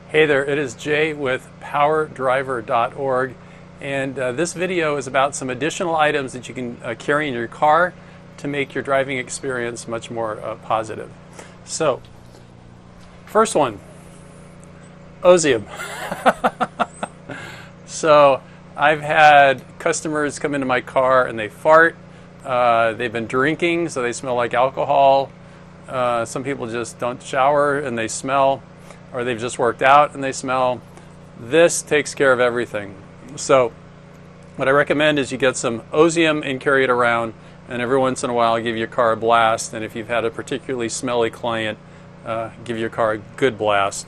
Hey there, it is Jay with PowerDriver.org, and this video is about some additional items that you can carry in your car to make your driving experience much more positive. So, first one, Ozium. So, I've had customers come into my car and they fart. They've been drinking, so they smell like alcohol. Some people just don't shower and they smell. Or they've just worked out and they smell. This takes care of everything. So what I recommend is you get some Ozium and carry it around, and every once in a while give your car a blast. And if you've had a particularly smelly client, give your car a good blast.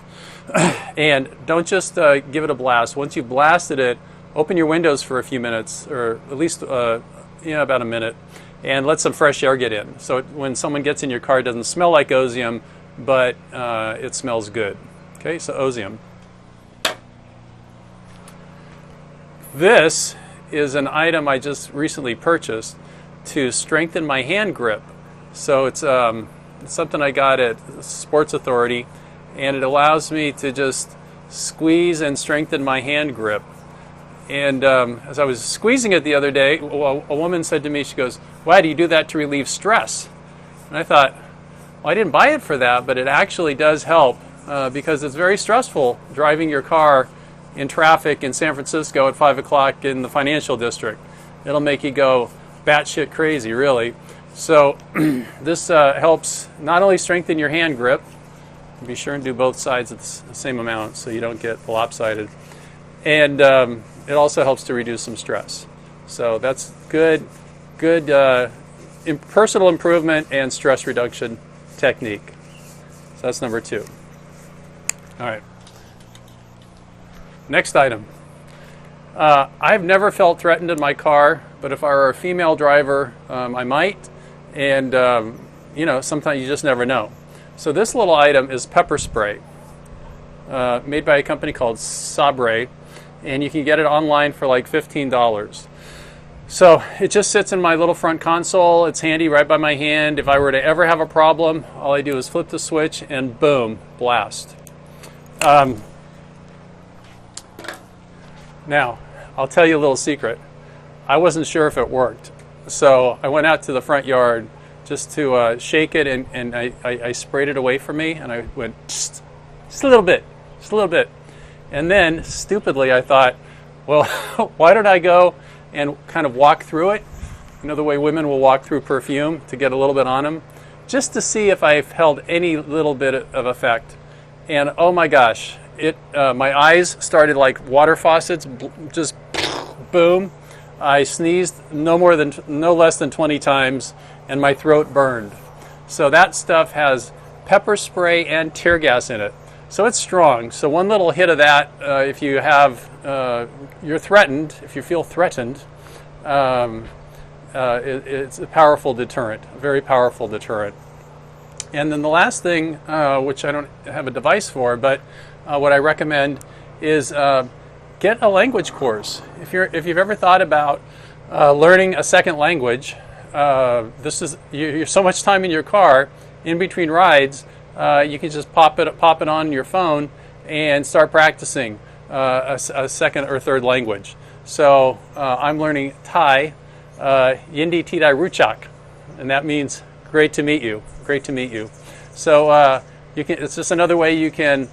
And don't just give it a blast. Once you've blasted it, open your windows for a few minutes, or at least about a minute, and let some fresh air get in. So when someone gets in your car, it doesn't smell like Ozium, but it smells good. Okay, so Ozium. This is an item I just recently purchased to strengthen my hand grip. So it's something I got at Sports Authority, and it allows me to just squeeze and strengthen my hand grip. And as I was squeezing it the other day, a woman said to me, she goes, "Why do you do that to relieve stress?" And I thought, well, I didn't buy it for that, but it actually does help because it's very stressful driving your car in traffic in San Francisco at 5 o'clock in the financial district. It'll make you go batshit crazy, really. So this helps not only strengthen your hand grip, be sure and do both sides at the same amount so you don't get lopsided, and it also helps to reduce some stress. So that's good personal improvement and stress reduction technique. So that's number 2. All right. Next item. I've never felt threatened in my car, but if I were a female driver, I might. And, sometimes you just never know. So this little item is pepper spray, made by a company called Sabre, and you can get it online for like $15. So it just sits in my little front console. It's handy right by my hand. If I were to ever have a problem, all I do is flip the switch and boom, blast. Now, I'll tell you a little secret. I wasn't sure if it worked. So I went out to the front yard just to shake it, and I sprayed it away from me, and I went, just a little bit. And then, stupidly, I thought, well, why don't I go and kind of walk through it? You know, the way women will walk through perfume to get a little bit on them, just to see if I've held any little bit of effect. And oh my gosh, my eyes started like water faucets, just boom. I sneezed no less than 20 times, and my throat burned. So that stuff has pepper spray and tear gas in it. So it's strong. So one little hit of that, if you have, you're threatened, if you feel threatened, it's a powerful deterrent, a very powerful deterrent. And then the last thing, which I don't have a device for, but what I recommend is get a language course. If you've ever thought about learning a second language, you're so much time in your car, in between rides. You can just pop it on your phone and start practicing a second or third language. So I'm learning Thai, Yindi Tidai Ruchak, and that means great to meet you. Great to meet you. So it's just another way you can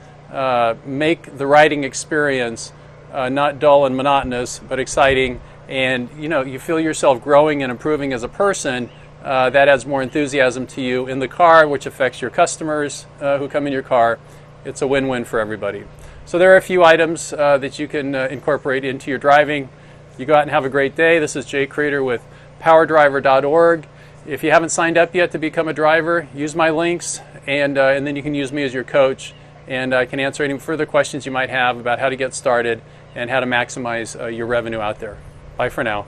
make the riding experience not dull and monotonous, but exciting. And you feel yourself growing and improving as a person. That adds more enthusiasm to you in the car, which affects your customers who come in your car. It's a win-win for everybody. So there are a few items that you can incorporate into your driving. You go out and have a great day. This is Jay Crater with PowerDriver.org. If you haven't signed up yet to become a driver, use my links, and then you can use me as your coach, and I can answer any further questions you might have about how to get started and how to maximize your revenue out there. Bye for now.